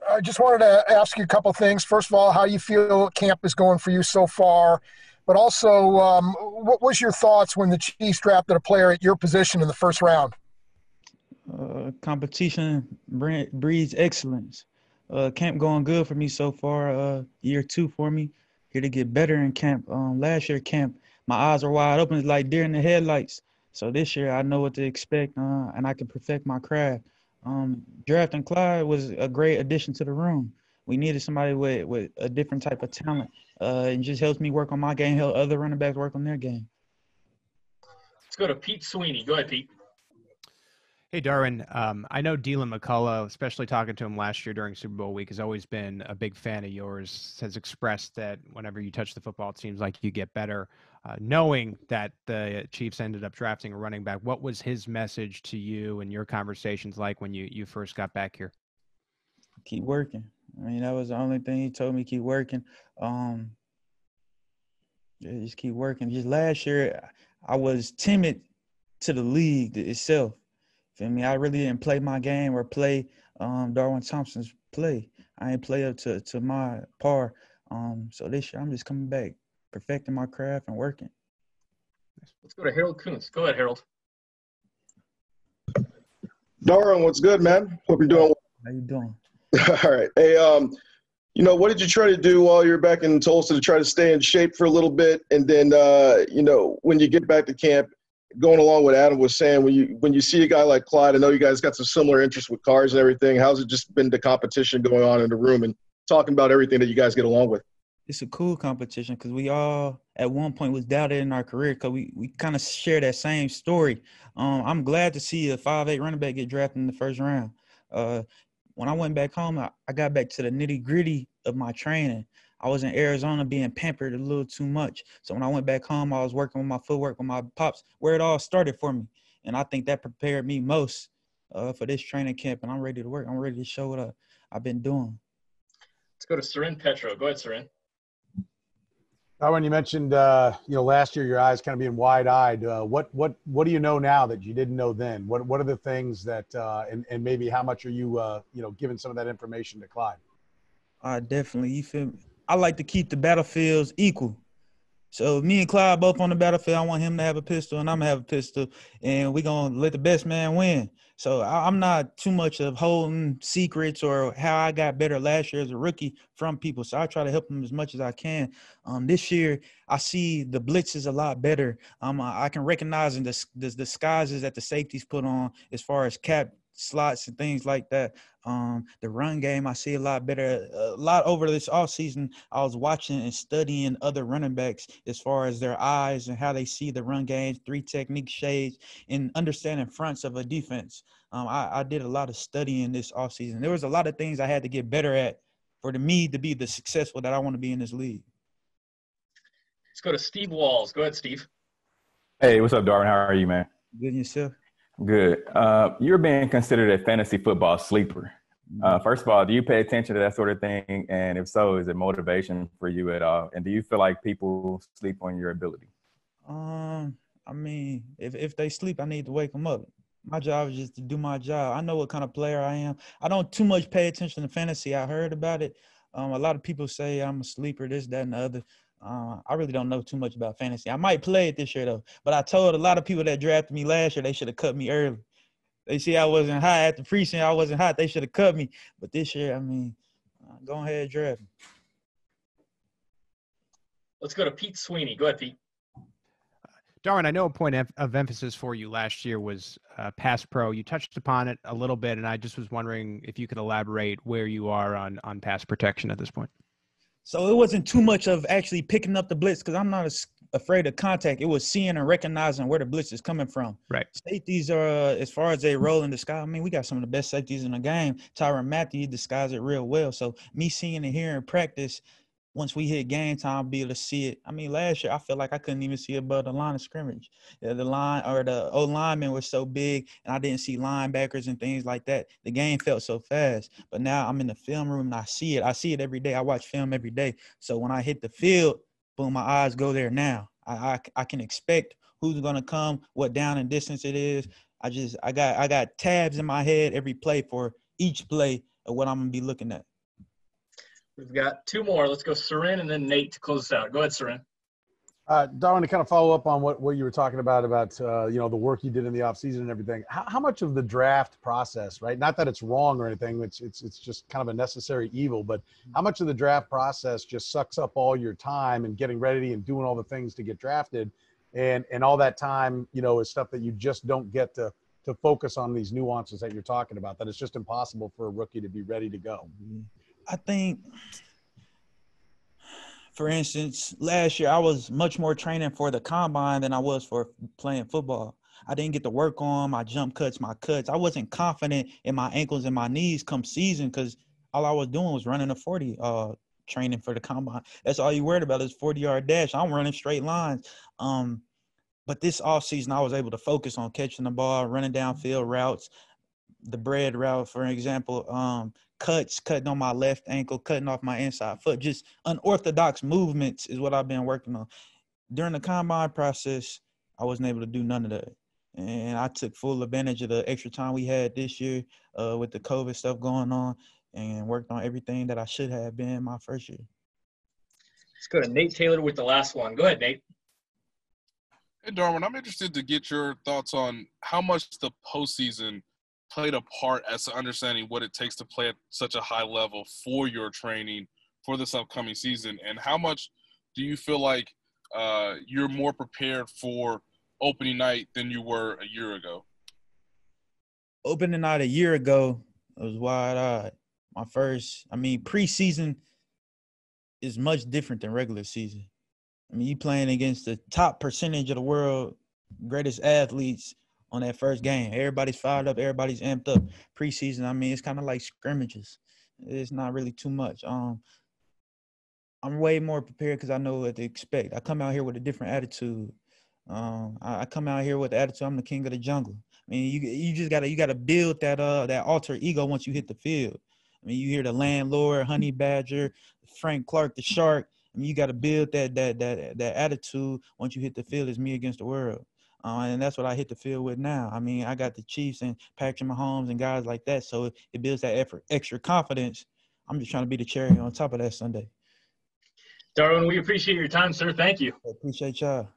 I just wanted to ask you a couple things. First of all, how you feel camp is going for you so far, but also, what was your thoughts when the Chiefs drafted a player at your position in the first round? Competition breeds excellence. Camp going good for me so far. Year 2 for me. Here to get better in camp. Last year camp, my eyes are wide open. It's like deer in the headlights. So this year I know what to expect, and I can perfect my craft. Drafting Clyde was a great addition to the room. We needed somebody with a different type of talent. It just helps me work on my game, help other running backs work on their game. Let's go to Pete Sweeney. Go ahead, Pete. Hey, Darwin. I know Dylan McCullough, especially talking to him last year during Super Bowl week, has always been a big fan of yours, has expressed that whenever you touch the football, it seems like you get better. Knowing that the Chiefs ended up drafting a running back, what was his message to you and your conversations like when you first got back here? Keep working. I mean, that was the only thing he told me, keep working. Just keep working. Just last year, I was timid to the league itself. Feel me? I really didn't play my game or play Darwin Thompson's play. I ain't play up to my par. So this year I'm just coming back, perfecting my craft and working. Let's go to Harold Kuntz. Go ahead, Harold. Darwin, what's good, man? Hope you're doing well. How you doing? All right. Hey, what did you try to do while you were back in Tulsa to try to stay in shape for a little bit? And then, when you get back to camp, going along with Adam was saying, when you see a guy like Clyde, I know you guys got some similar interests with cars and everything. How's it just been the competition going on in the room and talking about everything that you guys get along with? It's a cool competition because we all at one point was doubted in our career because we kind of share that same story. I'm glad to see a 5'8" running back get drafted in the first round. When I went back home, I got back to the nitty-gritty of my training. I was in Arizona being pampered a little too much. So when I went back home, I was working with my footwork with my pops, where it all started for me. And I think that prepared me most for this training camp. And I'm ready to work. I'm ready to show what I've been doing. Let's go to Seren Petro. Go ahead, Seren. When you mentioned, last year your eyes kind of being wide-eyed. What do you know now that you didn't know then? What are the things that, and maybe how much are you, giving some of that information to Clyde? Definitely. You feel me? I like to keep the battlefields equal. So me and Clyde both on the battlefield. I want him to have a pistol and I'm going to have a pistol. And we're going to let the best man win. So I'm not too much of holding secrets or how I got better last year as a rookie from people. So I try to help them as much as I can. This year, I see the blitzes a lot better. I can recognize the disguises that the safeties put on as far as cap slots and things like that. The run game, I see a lot better. A lot over this offseason, I was watching and studying other running backs as far as their eyes and how they see the run game, 3 technique shades, and understanding fronts of a defense. I did a lot of studying this offseason. There was a lot of things I had to get better at for me to be the successful that I want to be in this league. Let's go to Steve Walls. Go ahead, Steve. Hey, what's up, Darwin? How are you, man? Good and yourself? Good. You're being considered a fantasy football sleeper. First of all, do you pay attention to that sort of thing? And if so, is it motivation for you at all? And do you feel like people sleep on your ability? If they sleep, I need to wake them up. My job is just to do my job. I know what kind of player I am. I don't too much pay attention to fantasy. I heard about it. A lot of people say I'm a sleeper, this, that, and the other. I really don't know too much about fantasy. I might play it this year, though. But I told a lot of people that drafted me last year they should have cut me early. They see I wasn't high at the preseason. I wasn't hot. They should have cut me. But this year, go ahead and draft me. Let's go to Pete Sweeney. Go ahead, Pete. Darwin, I know a point of emphasis for you last year was pass pro. You touched upon it a little bit, and I just was wondering if you could elaborate where you are on pass protection at this point. So it wasn't too much of actually picking up the blitz because I'm not afraid of contact. It was seeing and recognizing where the blitz is coming from. Right. Safeties are, as far as they roll in the sky, we got some of the best safeties in the game. Tyrann Mathieu disguised it real well. So me seeing and hearing practice, once we hit game time, I'll be able to see it. Last year I felt like I couldn't even see above the line of scrimmage. The line or the O-lineman was so big, and I didn't see linebackers and things like that. The game felt so fast. But now I'm in the film room and I see it. I see it every day. I watch film every day. So when I hit the field, boom, my eyes go there now. I can expect who's gonna come, what down and distance it is. I got tabs in my head every play for each play of what I'm gonna be looking at. We've got two more. Let's go Sarin and then Nate to close us out. Go ahead, Sarin. Darwin, to kind of follow up on what you were talking about the work you did in the offseason and everything, how much of the draft process, right? Not that it's wrong or anything, it's just kind of a necessary evil, but how much of the draft process just sucks up all your time and getting ready and doing all the things to get drafted, and all that time, is stuff that you just don't get to focus on these nuances that you're talking about, that it's just impossible for a rookie to be ready to go. I think, for instance, last year I was much more training for the combine than I was for playing football. I didn't get to work on my jump cuts, my cuts. I wasn't confident in my ankles and my knees come season because all I was doing was running a 40 training for the combine. That's all you worried about is 40-yard dash. I'm running straight lines. But this offseason, I was able to focus on catching the ball, running downfield routes, the bread route, for example, cutting on my left ankle, cutting off my inside foot, just unorthodox movements is what I've been working on. During the combine process, I wasn't able to do none of that. And I took full advantage of the extra time we had this year with the COVID stuff going on and worked on everything that I should have been my first year. Let's go to Nate Taylor with the last one. Go ahead, Nate. Hey, Darwin, I'm interested to get your thoughts on how much the postseason played a part as to understanding what it takes to play at such a high level for your training for this upcoming season, and how much do you feel like you're more prepared for opening night than you were a year ago? Opening night a year ago, I was wide-eyed. Preseason is much different than regular season. You playing against the top percentage of the world, greatest athletes on that first game. Everybody's fired up. Everybody's amped up. Preseason, it's kind of like scrimmages. It's not really too much. I'm way more prepared because I know what to expect. I come out here with a different attitude. I come out here with the attitude I'm the king of the jungle. You just gotta build that alter ego once you hit the field. You hear the landlord, honey badger, Frank Clark, the shark. You got to build that attitude once you hit the field. It's me against the world. And that's what I hit the field with now. I got the Chiefs and Patrick Mahomes and guys like that. So it builds that extra confidence. I'm just trying to be the cherry on top of that Sunday. Darwin, we appreciate your time, sir. Thank you. I appreciate y'all.